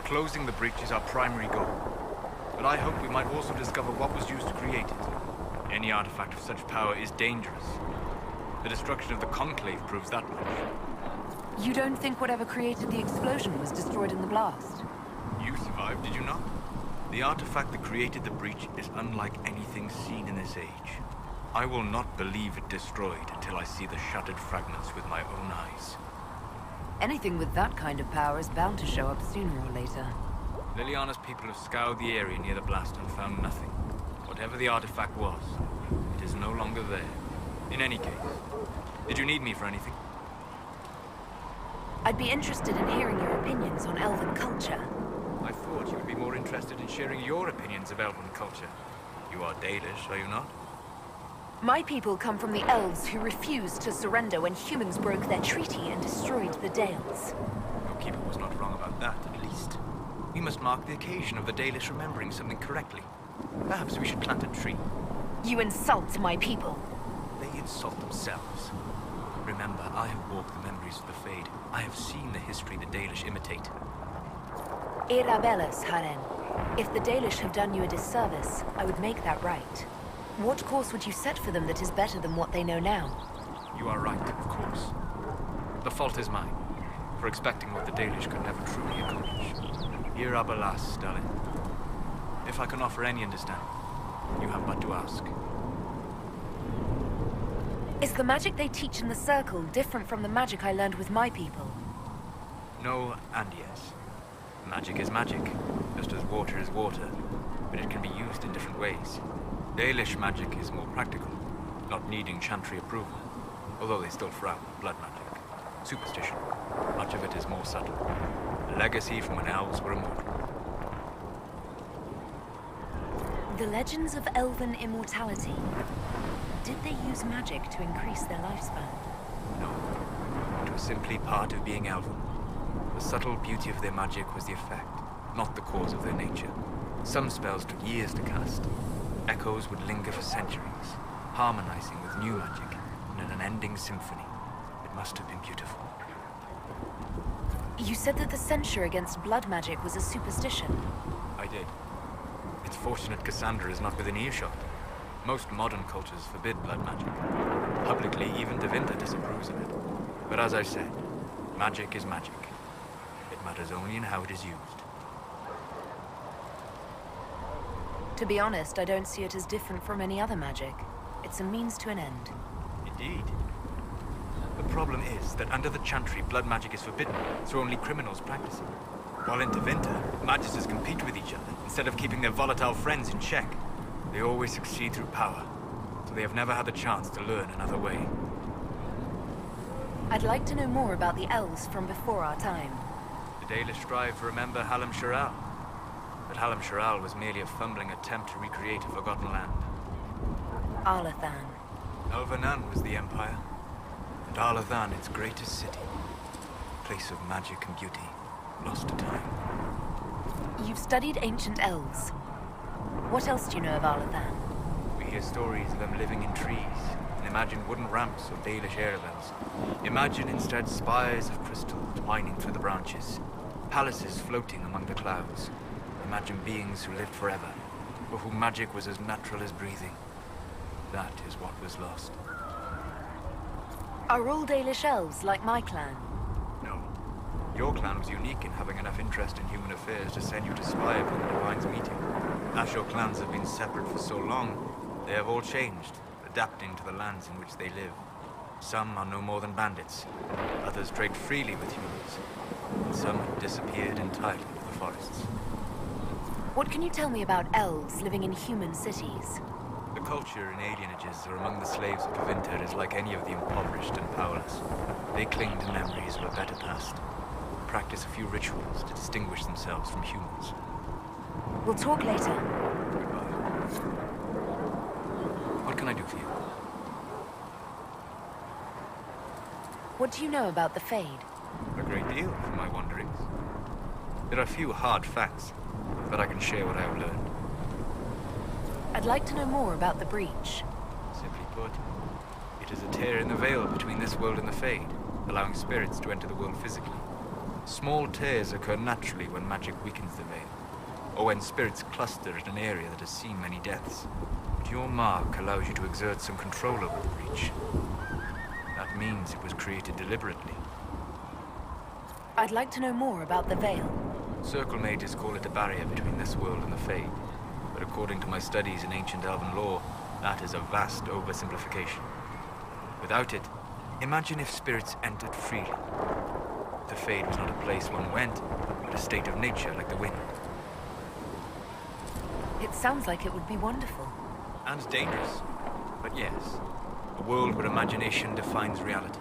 Closing the breach is our primary goal. But I hope we might also discover what was used to create it. Any artifact of such power is dangerous. The destruction of the Conclave proves that much. You don't think whatever created the explosion was destroyed in the blast? You survived, did you not? The artifact that created the breach is unlike anything seen in this age. I will not believe it destroyed until I see the shattered fragments with my own eyes. Anything with that kind of power is bound to show up sooner or later. Liliana's people have scoured the area near the blast and found nothing. Whatever the artifact was, it is no longer there. In any case, did you need me for anything? I'd be interested in hearing your opinions on elven culture. I thought you would be more interested in sharing your opinions of elven culture. You are Dalish, are you not? My people come from the elves who refused to surrender when humans broke their treaty and destroyed the Dales. Your keeper was not wrong about that, at least. We must mark the occasion of the Dalish remembering something correctly. Perhaps we should plant a tree. You insult my people. They insult themselves. Remember, I have walked the memories of the Fade. I have seen the history the Dalish imitate. Irabellas, Haren. If the Dalish have done you a disservice, I would make that right. What course would you set for them that is better than what they know now? You are right, of course. The fault is mine, for expecting what the Dalish could never truly accomplish. Irabellas, darling. If I can offer any understanding, you have but to ask. Is the magic they teach in the Circle different from the magic I learned with my people? No and yes. Magic is magic, just as water is water, but it can be used in different ways. Dalish magic is more practical, not needing chantry approval, although they still frown on blood magic. Superstition. Much of it is more subtle. A legacy from when elves were immortal. The legends of elven immortality. Did they use magic to increase their lifespan? No. It was simply part of being elven. The subtle beauty of their magic was the effect, not the cause of their nature. Some spells took years to cast. Echoes would linger for centuries, harmonizing with new magic in an unending symphony. It must have been beautiful. You said that the censure against blood magic was a superstition. I did. It's fortunate Cassandra is not within earshot. Most modern cultures forbid blood magic. Publicly, even Devinta disapproves of it. But as I said, magic is magic. It matters only in how it is used. To be honest, I don't see it as different from any other magic. It's a means to an end. Indeed. The problem is that under the Chantry, blood magic is forbidden, so only criminals practice it. While in Tevinter, magisters compete with each other instead of keeping their volatile friends in check. They always succeed through power, so they have never had the chance to learn another way. I'd like to know more about the elves from before our time. The Dalish strive to remember Hallam Sharal. But Hallam Sharal was merely a fumbling attempt to recreate a forgotten land. Arlathan. Elvanan was the empire, and Arlathan its greatest city. Place of magic and beauty, lost to time. You've studied ancient elves. What else do you know of Arlathan? We hear stories of them living in trees, and imagine wooden ramps or Dalish airvels. Imagine instead spires of crystal twining through the branches, palaces floating among the clouds. Imagine beings who lived forever, for whom magic was as natural as breathing. That is what was lost. Are all Dalish elves like my clan? No. Your clan was unique in having enough interest in human affairs to send you to spy upon the Divine's meeting. As your clans have been separate for so long, they have all changed, adapting to the lands in which they live. Some are no more than bandits, others trade freely with humans, and some have disappeared entirely with the forests. What can you tell me about elves living in human cities? The culture in alienages or among the slaves of Tevinter is like any of the impoverished and powerless. They cling to memories of a better past, practice a few rituals to distinguish themselves from humans. We'll talk later. Goodbye. What can I do for you? What do you know about the Fade? A great deal from my wanderings. There are few hard facts, but I can share what I have learned. I'd like to know more about the breach. Simply put, it is a tear in the veil between this world and the Fade, allowing spirits to enter the world physically. Small tears occur naturally when magic weakens the veil, or when spirits cluster at an area that has seen many deaths. But your mark allows you to exert some control over the breach. That means it was created deliberately. I'd like to know more about the veil. Circle mages call it a barrier between this world and the Fade, but according to my studies in ancient elven lore, that is a vast oversimplification. Without it, imagine if spirits entered freely. The Fade was not a place one went, but a state of nature like the wind. It sounds like it would be wonderful. And dangerous. But yes, a world where imagination defines reality,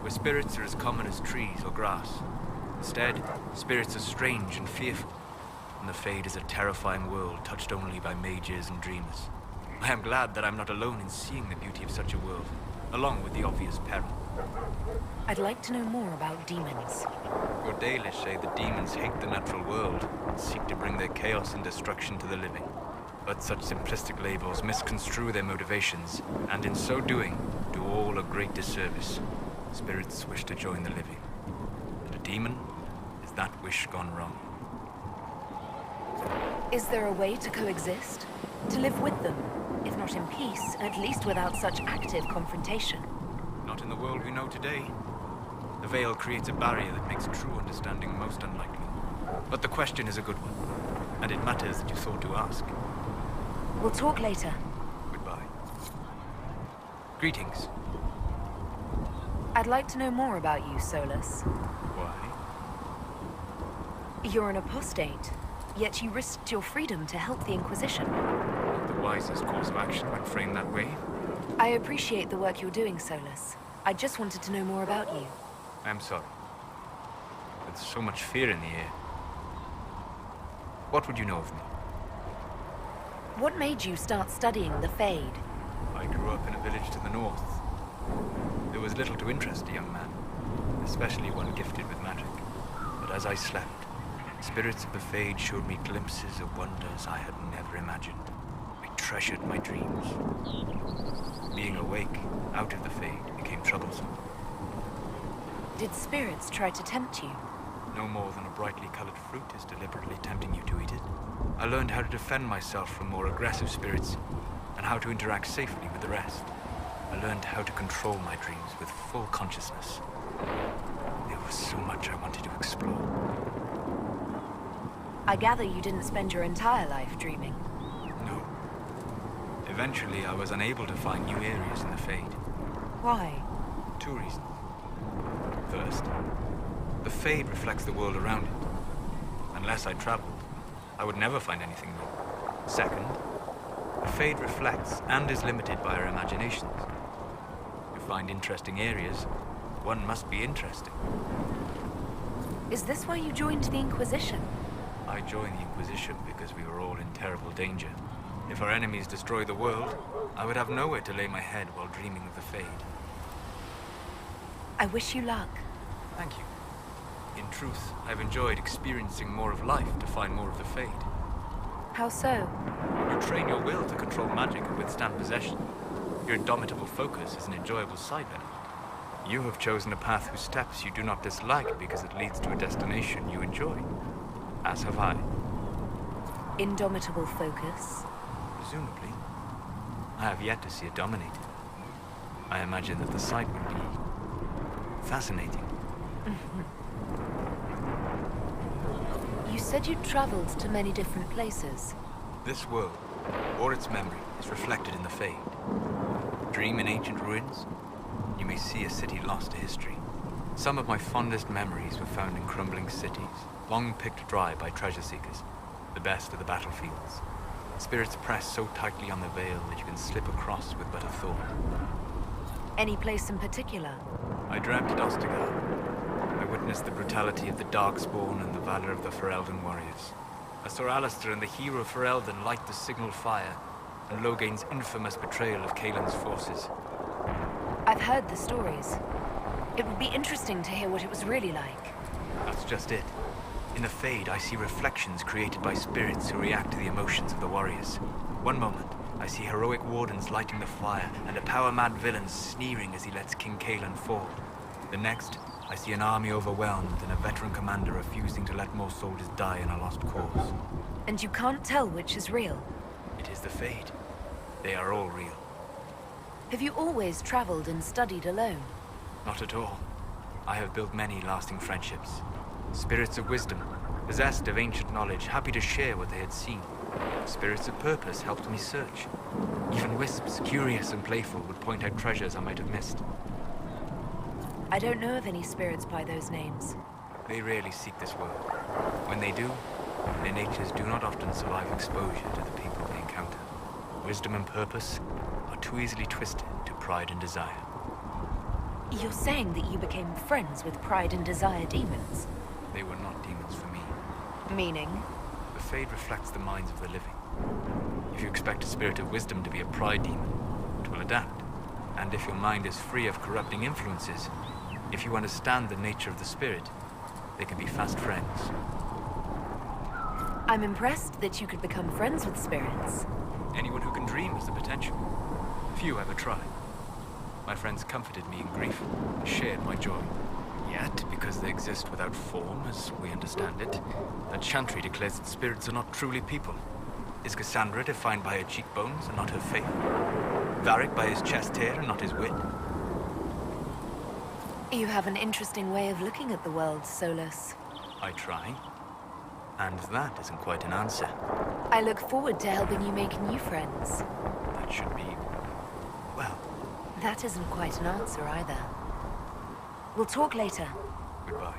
where spirits are as common as trees or grass. Instead, spirits are strange and fearful, and the Fade is a terrifying world touched only by mages and dreamers. I am glad that I'm not alone in seeing the beauty of such a world, along with the obvious peril. I'd like to know more about demons. Your Dalish say the demons hate the natural world and seek to bring their chaos and destruction to the living. But such simplistic labels misconstrue their motivations, and in so doing, do all a great disservice. Spirits wish to join the living, and a demon is that wish gone wrong. Is there a way to coexist? To live with them, if not in peace, at least without such active confrontation? Not in the world we know today. The veil creates a barrier that makes true understanding most unlikely. But the question is a good one, and it matters that you thought to ask. We'll talk later. Goodbye. Greetings. I'd like to know more about you, Solas. Why? You're an apostate, yet you risked your freedom to help the Inquisition. Not the wisest course of action when framed that way. I appreciate the work you're doing, Solas. I just wanted to know more about you. I'm sorry. There's so much fear in the air. What would you know of me? What made you start studying the Fade? I grew up in a village to the north. There was little to interest a young man, especially one gifted with magic. But as I slept, spirits of the Fade showed me glimpses of wonders I had never imagined. I treasured my dreams. Being awake, out of the Fade, became troublesome. Did spirits try to tempt you? No more than a brightly colored fruit is deliberately tempting you to eat it. I learned how to defend myself from more aggressive spirits, and how to interact safely with the rest. I learned how to control my dreams with full consciousness. There was so much I wanted to explore. I gather you didn't spend your entire life dreaming. No. Eventually, I was unable to find new areas in the Fade. Why? 2 reasons. First, the Fade reflects the world around it. Unless I traveled, I would never find anything new. Second, the Fade reflects and is limited by our imaginations. To find interesting areas, one must be interesting. Is this why you joined the Inquisition? I joined the Inquisition because we were all in terrible danger. If our enemies destroy the world, I would have nowhere to lay my head while dreaming of the Fade. I wish you luck. Thank you. In truth, I've enjoyed experiencing more of life to find more of the Fade. How so? You train your will to control magic and withstand possession. Your indomitable focus is an enjoyable side benefit. You have chosen a path whose steps you do not dislike because it leads to a destination you enjoy. As have I. Indomitable focus? Presumably. I have yet to see it dominated. I imagine that the sight would be fascinating. You said you traveled to many different places. This world, or its memory, is reflected in the Fade. Dream in ancient ruins, you may see a city lost to history. Some of my fondest memories were found in crumbling cities, long picked dry by treasure seekers, the best of the battlefields. Spirits press so tightly on the veil that you can slip across with but a thought. Any place in particular? I dreamt at Ostagar. I witnessed the brutality of the Darkspawn and the valor of the Ferelden warriors. I saw Alistair and the hero Ferelden light the signal fire, and Logain's infamous betrayal of Kaelin's forces. I've heard the stories. It would be interesting to hear what it was really like. That's just it. In the Fade, I see reflections created by spirits who react to the emotions of the warriors. One moment, I see heroic wardens lighting the fire, and a power-mad villain sneering as he lets King Kaelin fall. The next, I see an army overwhelmed and a veteran commander refusing to let more soldiers die in a lost cause. And you can't tell which is real? It is the Fade. They are all real. Have you always traveled and studied alone? Not at all. I have built many lasting friendships. Spirits of wisdom, possessed of ancient knowledge, happy to share what they had seen. Spirits of purpose helped me search. Even wisps, curious and playful, would point out treasures I might have missed. I don't know of any spirits by those names. They rarely seek this world. When they do, their natures do not often survive exposure to the people they encounter. Wisdom and purpose are too easily twisted to pride and desire. You're saying that you became friends with pride and desire demons? They were not demons for me. Meaning? The Fade reflects the minds of the living. If you expect a spirit of wisdom to be a pride demon, it will adapt. And if your mind is free of corrupting influences, if you understand the nature of the spirit, they can be fast friends. I'm impressed that you could become friends with spirits. Anyone who can dream has the potential. Few ever try. My friends comforted me in grief, shared my joy. Yet, because they exist without form, as we understand it, a chantry declares that spirits are not truly people. Is Cassandra defined by her cheekbones and not her faith? Varric by his chest hair and not his wit? You have an interesting way of looking at the world, Solas. I try. And that isn't quite an answer. I look forward to helping you make new friends. That should be... well... That isn't quite an answer either. We'll talk later. Goodbye.